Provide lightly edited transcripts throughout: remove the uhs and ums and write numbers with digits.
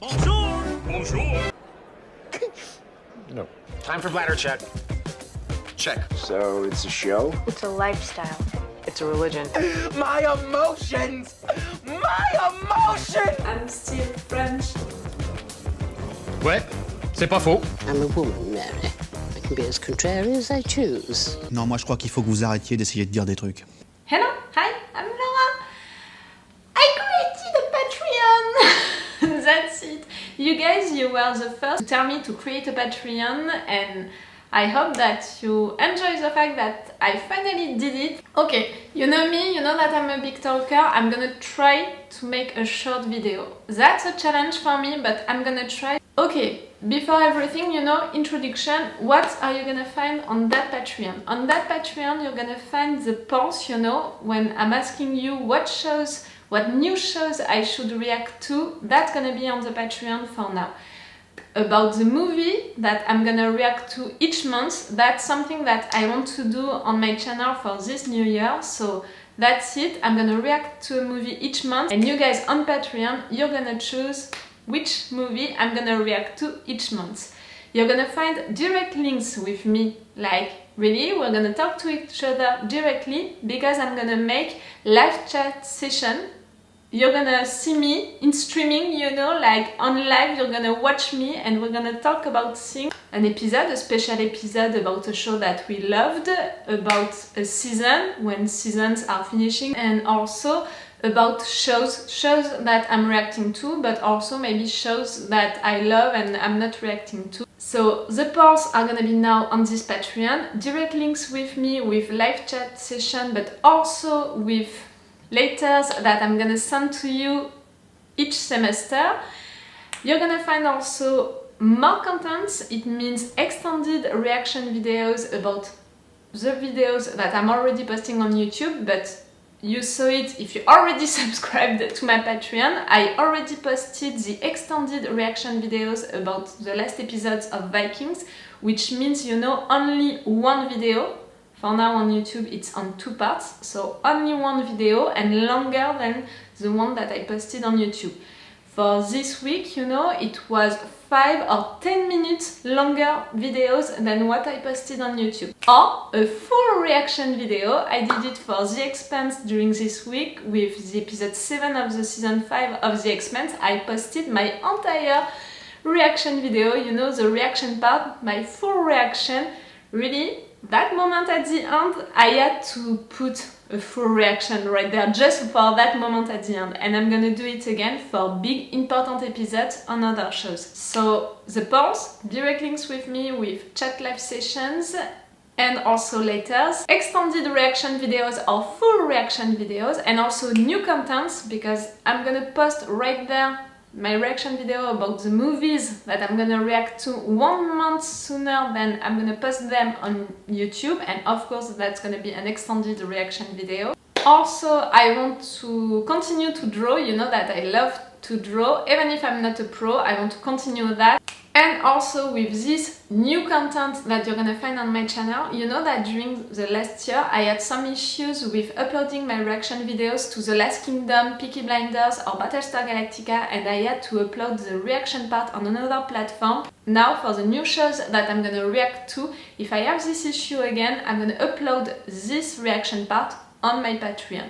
Bonjour! Bonjour! No. Time for bladder check. Check. So it's a show? It's a lifestyle. It's a religion. My emotions! My emotions! I'm still French. Ouais, c'est pas faux. I'm a woman, Mary. I can be as contrary as I choose. Non, moi je crois qu'il faut que vous arrêtiez d'essayer de dire des trucs. Hello, hi, I'm Laura. I created a Patreon. That's it. You guys, you were the first to tell me to create a Patreon, and I hope that you enjoy the fact that I finally did it. Okay, you know me, you know that I'm a big talker. I'm gonna try to make a short video. That's a challenge for me, but I'm gonna try. Okay, before everything, you know, introduction, what are you gonna find on that Patreon? On that Patreon, you're gonna find the polls, you know, when I'm asking you what new shows I should react to. That's gonna be on the Patreon for now. About the movie that I'm gonna react to each month, that's something that I want to do on my channel for this new year, so that's it. I'm gonna react to a movie each month, and you guys on Patreon, you're gonna choose which movie I'm gonna react to each month. You're gonna find direct links with me, like really, we're gonna talk to each other directly, because I'm gonna make live chat session. You're gonna see me in streaming, you know, like on live, you're gonna watch me and we're gonna talk about things. An episode, a special episode about a show that we loved, about a season, when seasons are finishing, and also about shows that I'm reacting to, but also maybe shows that I love and I'm not reacting to. So the polls are gonna be now on this Patreon, direct links with me, with live chat session, but also with letters that I'm gonna send to you each semester. You're gonna find also more contents. It means extended reaction videos about the videos that I'm already posting on YouTube, but you saw it if you already subscribed to my Patreon. I already posted the extended reaction videos about the last episodes of Vikings, which means, you know, only one video. For now on YouTube it's on 2 parts, so only one video and longer than the one that I posted on YouTube. For this week, you know, it was 5 or 10 minutes longer videos than what I posted on YouTube. Or a full reaction video. I did it for The Expanse during this week with the episode 7 of the season 5 of The Expanse. I posted my entire reaction video, you know, the reaction part, my full reaction. Really, that moment at the end, I had to put a full reaction right there just for that moment at the end, and I'm gonna do it again for big important episodes on other shows. So the polls, direct links with me, with chat live sessions, and also letters, extended reaction videos or full reaction videos, and also new contents, because I'm gonna post right there my reaction video about the movies that I'm gonna react to 1 month sooner than I'm gonna post them on YouTube, and of course that's gonna be an extended reaction video. Also, I want to continue to draw, you know that I love to draw, even if I'm not a pro, I want to continue that. And also with this new content that you're gonna find on my channel, you know that during the last year I had some issues with uploading my reaction videos to The Last Kingdom, Peaky Blinders or Battlestar Galactica, and I had to upload the reaction part on another platform. Now for the new shows that I'm gonna react to, if I have this issue again, I'm gonna upload this reaction part on my Patreon.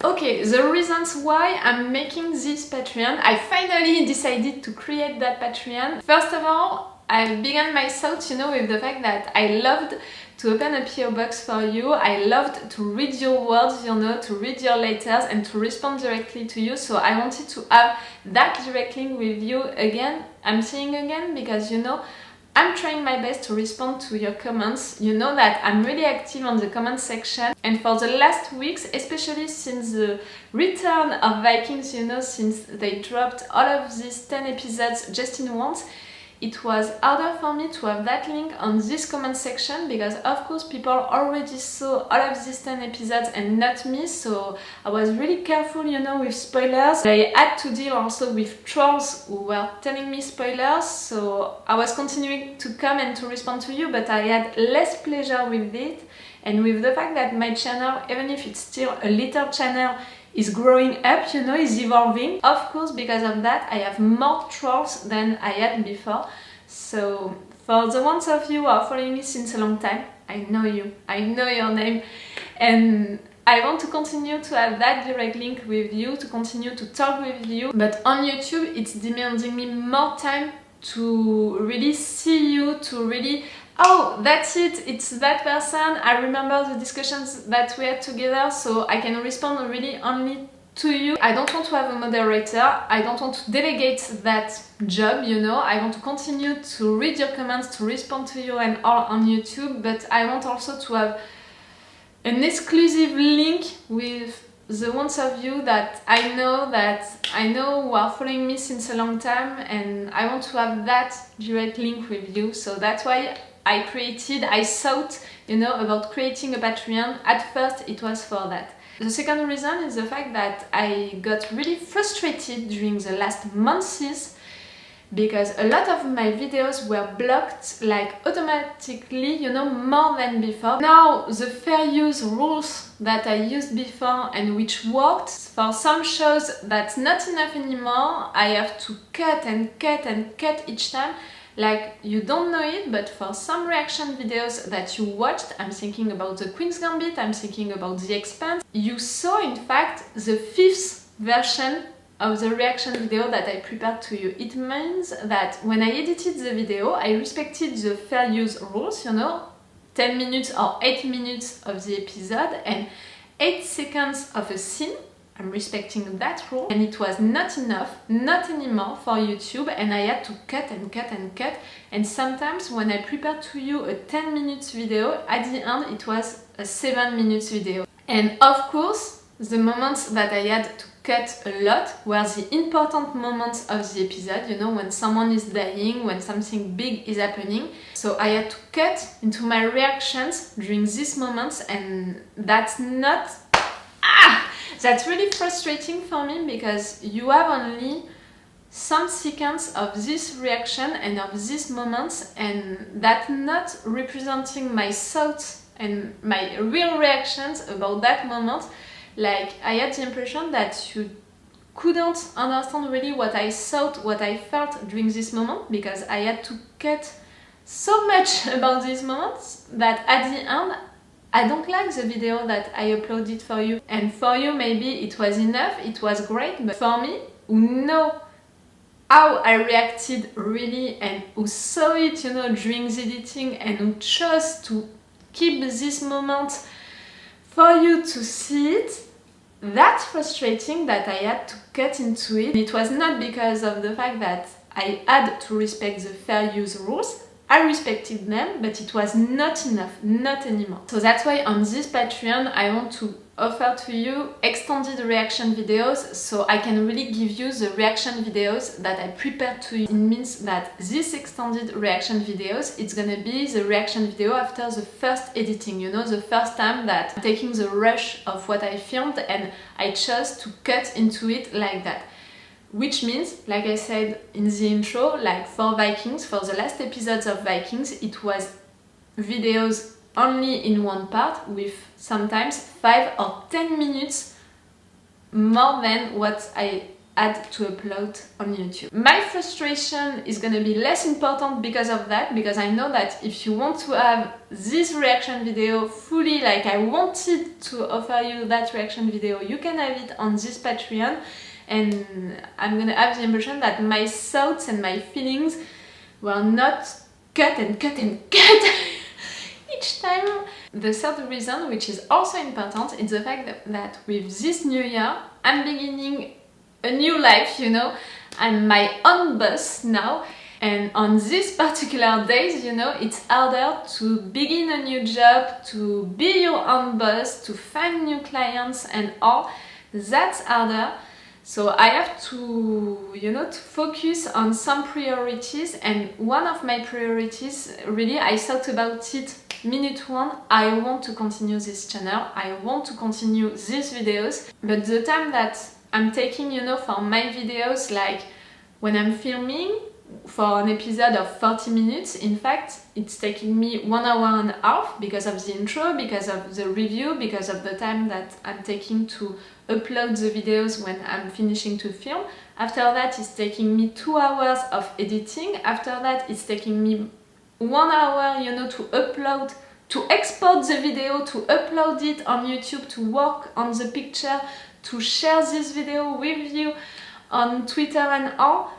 Okay, the reasons why I'm making this Patreon, I finally decided to create that Patreon. First of all, I began my thoughts, you know, with the fact that I loved to open a PO box for you. I loved to read your words, you know, to read your letters and to respond directly to you. So I wanted to have that direct link with you again. I'm saying again because, you know, I'm trying my best to respond to your comments. You know that I'm really active on the comment section, and for the last weeks, especially since the return of Vikings, you know, since they dropped all of these 10 episodes just in once, it was harder for me to have that link on this comment section, because of course people already saw all of these 10 episodes and not me, so I was really careful, you know, with spoilers. I had to deal also with trolls who were telling me spoilers, so I was continuing to come and to respond to you, but I had less pleasure with it, and with the fact that my channel, even if it's still a little channel, is growing up, you know, is evolving. Of course, because of that, I have more trolls than I had before. So for the ones of you who are following me since a long time, I know you, I know your name, and I want to continue to have that direct link with you, to continue to talk with you, but on YouTube it's demanding me more time to really see you, to really, oh, that's it, it's that person, I remember the discussions that we had together, so I can respond really only to you. I don't want to have a moderator, I don't want to delegate that job, you know, I want to continue to read your comments, to respond to you and all on YouTube, but I want also to have an exclusive link with the ones of you that I know who are following me since a long time, and I want to have that direct link with you. So that's why I thought, you know, about creating a Patreon. At first it was for that. The second reason is the fact that I got really frustrated during the last months because a lot of my videos were blocked like automatically, you know, more than before. Now the fair use rules that I used before and which worked, for some shows that's not enough anymore. I have to cut and cut and cut each time. Like, you don't know it, but for some reaction videos that you watched, I'm thinking about The Queen's Gambit, I'm thinking about The Expanse, you saw in fact the 5th version of the reaction video that I prepared to you. It means that when I edited the video, I respected the fair use rules, you know, 10 minutes or 8 minutes of the episode and 8 seconds of a scene. I'm respecting that rule, and it was not enough, not anymore for YouTube, and I had to cut and cut and cut, and sometimes when I prepared to you a 10 minutes video, at the end it was a 7 minutes video. And of course, the moments that I had to cut a lot were the important moments of the episode, you know, when someone is dying, when something big is happening. So I had to cut into my reactions during these moments, and that's not... That's really frustrating for me because you have only some seconds of this reaction and of these moments, and that's not representing my thoughts and my real reactions about that moment. Like, I had the impression that you couldn't understand really what I thought, what I felt during this moment, because I had to cut so much about these moments that at the end I don't like the video that I uploaded for you. And for you maybe it was enough, it was great, but for me, who know how I reacted really and who saw it, you know, during the editing and who chose to keep this moment for you to see it, that's frustrating that I had to cut into it. It was not because of the fact that I had to respect the fair use rules. I respected them, but it was not enough, not anymore. So that's why on this Patreon I want to offer to you extended reaction videos, so I can really give you the reaction videos that I prepared to you. It means that this extended reaction videos, it's gonna be the reaction video after the first editing, you know, the first time that I'm taking the rush of what I filmed and I chose to cut into it like that. Which means, like I said in the intro, like for Vikings, for the last episodes of Vikings, it was videos only in one part with sometimes 5 or 10 minutes more than what I had to upload on YouTube. My frustration is gonna be less important because of that, because I know that if you want to have this reaction video fully like I wanted to offer you that reaction video, you can have it on this Patreon. And I'm gonna have the impression that my thoughts and my feelings were not cut and cut and cut each time. The third reason, which is also important, is the fact that with this new year, I'm beginning a new life, you know. I'm my own boss now, and on these particular days, you know, it's harder to begin a new job, to be your own boss, to find new clients and all. That's harder. So I have to, you know, to focus on some priorities, and one of my priorities, really, I thought about it minute one, I want to continue this channel, I want to continue these videos, but the time that I'm taking, you know, for my videos, like when I'm filming, for an episode of 40 minutes. In fact, it's taking me 1 hour and a half because of the intro, because of the review, because of the time that I'm taking to upload the videos when I'm finishing to film. After that, it's taking me 2 hours of editing. After that, it's taking me 1 hour, you know, to upload, to export the video, to upload it on YouTube, to work on the picture, to share this video with you on Twitter and all.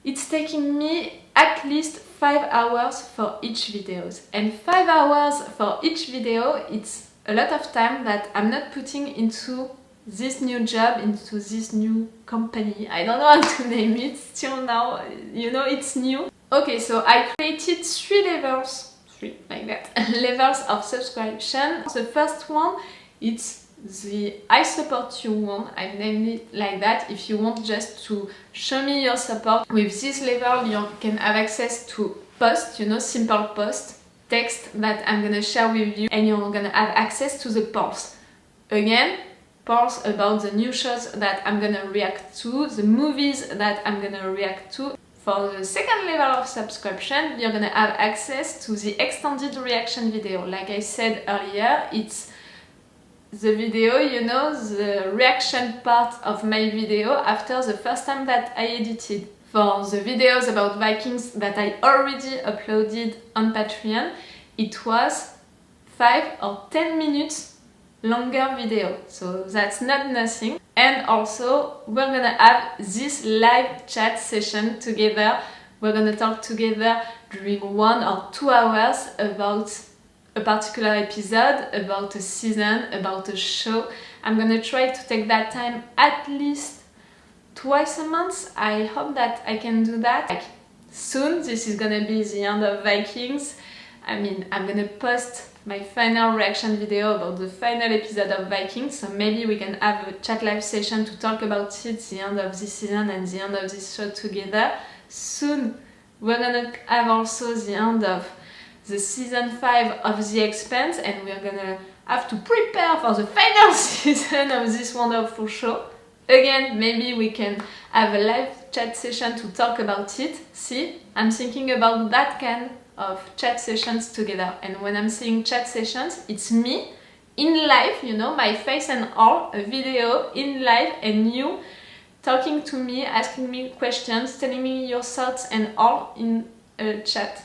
It's taking me at least 5 hours for each video. And 5 hours for each video, it's a lot of time that I'm not putting into this new job, into this new company. I don't know how to name it, still now, you know, it's new. Okay, so I created 3 levels, 3 like that, levels of subscription. The first one, it's the I support you one. I named it like that. If you want just to show me your support, with this level you can have access to post, you know, simple post, text that I'm gonna share with you, and you're gonna have access to the polls. Again, polls about the new shows that I'm gonna react to, the movies that I'm gonna react to. For the second level of subscription, you're gonna have access to the extended reaction video. Like I said earlier, it's the video, you know, the reaction part of my video after the first time that I edited. For the videos about Vikings that I already uploaded on Patreon, it was 5 or 10 minutes longer video, so that's not nothing. And also, we're gonna have this live chat session together. We're gonna talk together during 1 or 2 hours about a particular episode, about a season, about a show. I'm gonna try to take that time at least twice a month. I hope that I can do that. Like, soon, this is gonna be the end of Vikings. I mean, I'm gonna post my final reaction video about the final episode of Vikings, so maybe we can have a chat live session to talk about it, the end of this season and the end of this show together. Soon, we're gonna have also the end of the season 5 of The Expanse, and we're gonna have to prepare for the final season of this wonderful show. Again, maybe we can have a live chat session to talk about it. See, I'm thinking about that kind of chat sessions together. And when I'm saying chat sessions, it's me in live, you know, my face and all, a video in live, and you talking to me, asking me questions, telling me your thoughts and all in a chat.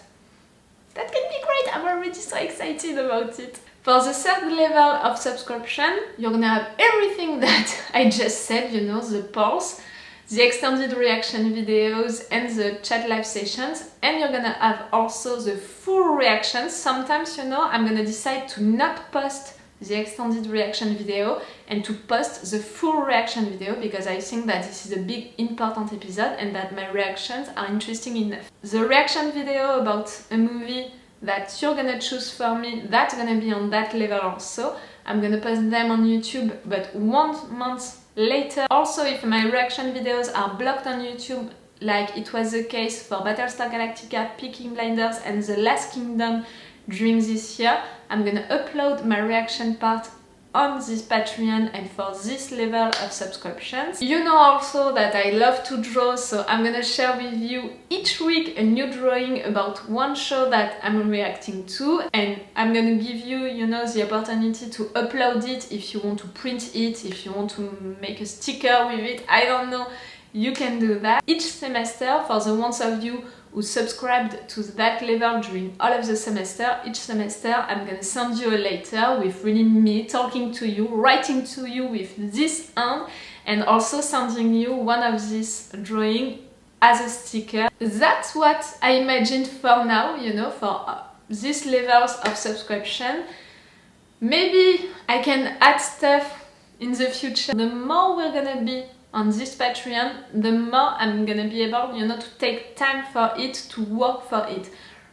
That can be great, I'm already so excited about it. For the third level of subscription, you're gonna have everything that I just said, you know, the polls, the extended reaction videos and the chat live sessions, and you're gonna have also the full reactions. Sometimes, you know, I'm gonna decide to not post the extended reaction video and to post the full reaction video because I think that this is a big important episode and that my reactions are interesting enough. The reaction video about a movie that you're gonna choose for me, that's gonna be on that level also. I'm gonna post them on YouTube, but 1 month later. Also, if my reaction videos are blocked on YouTube, like it was the case for Battlestar Galactica, Peaky Blinders and The Last Kingdom during this year, I'm gonna upload my reaction part on this Patreon and for this level of subscriptions. You know also that I love to draw, so I'm gonna share with you each week a new drawing about one show that I'm reacting to, and I'm gonna give you, you know, the opportunity to upload it if you want to print it, if you want to make a sticker with it, I don't know, you can do that. Each semester, for the ones of you who subscribed to that level during all of the semester, each semester I'm gonna send you a letter with really me talking to you, writing to you with this hand, and also sending you one of these drawings as a sticker. That's what I imagined for now, you know, for these levels of subscription. Maybe I can add stuff in the future. The more we're gonna be on this Patreon, the more I'm gonna be able, you know, to take time for it, to work for it.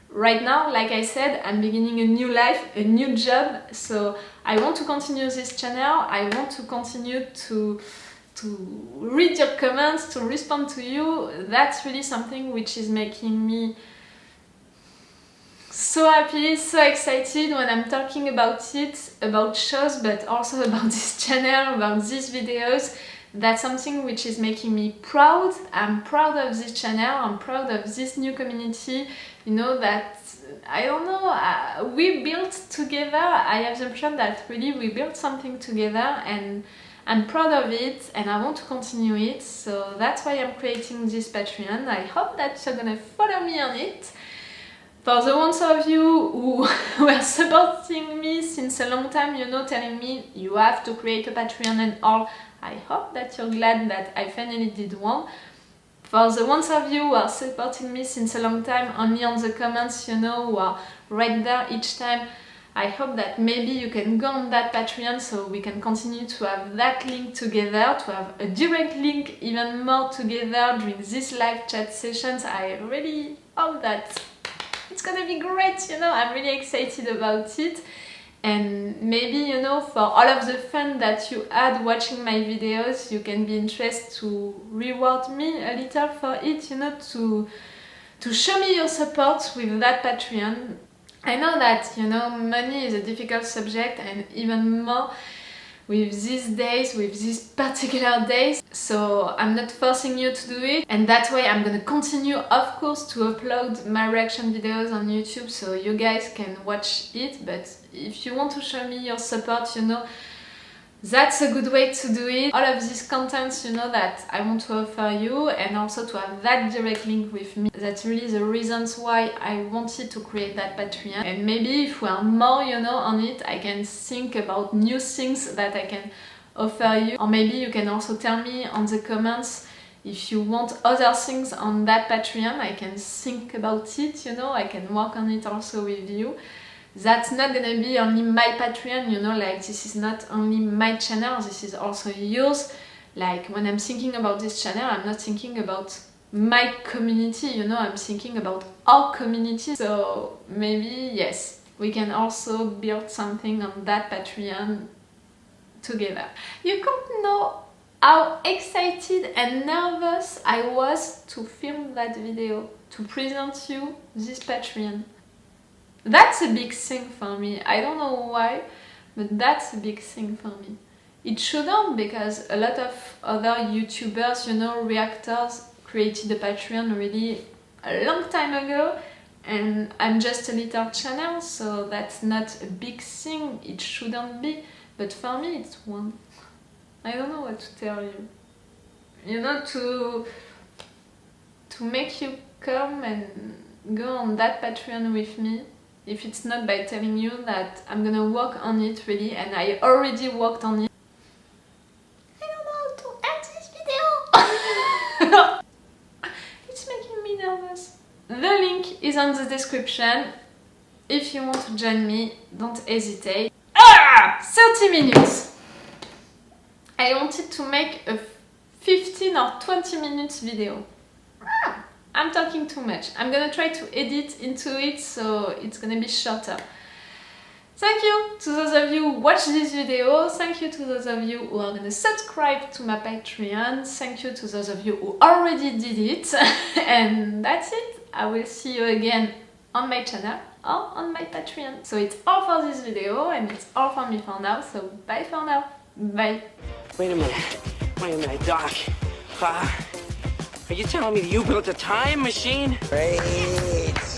Right now, like I said, I'm beginning a new life, a new job, so I want to continue this channel, I want to continue to read your comments, to respond to you. That's really something which is making me so happy, so excited when I'm talking about it, about shows, but also about this channel, about these videos. That's something which is making me proud. I'm proud of this channel, I'm proud of this new community, you know, that, I don't know, we built together. I have the impression that really we built something together, and I'm proud of it and I want to continue it, so that's why I'm creating this Patreon. I hope that you're gonna follow me on it. For the ones of you who were supporting me since a long time, you know, telling me you have to create a Patreon and all, I hope that you're glad that I finally did one. For the ones of you who are supporting me since a long time, only on the comments, you know, who are right there each time, I hope that maybe you can go on that Patreon so we can continue to have that link together, to have a direct link even more together during these live chat sessions. I really hope that it's gonna be great, you know, I'm really excited about it. And maybe, you know, for all of the fun that you had watching my videos, you can be interested to reward me a little for it, you know, to show me your support with that Patreon. I know that, you know, money is a difficult subject, and even more with these days, with these particular days, so I'm not forcing you to do it, and that way I'm gonna continue, of course, to upload my reaction videos on YouTube so you guys can watch it. But if you want to show me your support, you know, that's a good way to do it. All of these contents, you know, that I want to offer you, and also to have that direct link with me. That's really the reasons why I wanted to create that Patreon. And maybe if we are more, you know, on it, I can think about new things that I can offer you. Or maybe you can also tell me on the comments if you want other things on that Patreon. I can think about it, you know, I can work on it also with you. That's not gonna be only my Patreon, you know, like this is not only my channel, this is also yours. Like when I'm thinking about this channel, I'm not thinking about my community, you know, I'm thinking about our community. So maybe, yes, we can also build something on that Patreon together. You can't know how excited and nervous I was to film that video, to present you this Patreon. That's a big thing for me. I don't know why, but that's a big thing for me. It shouldn't, because a lot of other YouTubers, you know, reactors created a Patreon really a long time ago, and I'm just a little channel, so that's not a big thing. It shouldn't be, but for me it's one. I don't know what to tell you. You know, to make you come and go on that Patreon with me. If it's not by telling you that I'm gonna work on it really, and I already worked on it. I don't know how to end this video! It's making me nervous. The link is on the description. If you want to join me, don't hesitate. 30 minutes! I wanted to make a 15 or 20 minutes video. I'm talking too much. I'm gonna try to edit into it so it's gonna be shorter. Thank you to those of you who watch this video. Thank you to those of you who are gonna subscribe to my Patreon. Thank you to those of you who already did it. And that's it. I will see you again on my channel or on my Patreon. So it's all for this video, and it's all for me for now. So bye for now. Bye. Wait a minute, Doc. Are you telling me that you built a time machine? Great.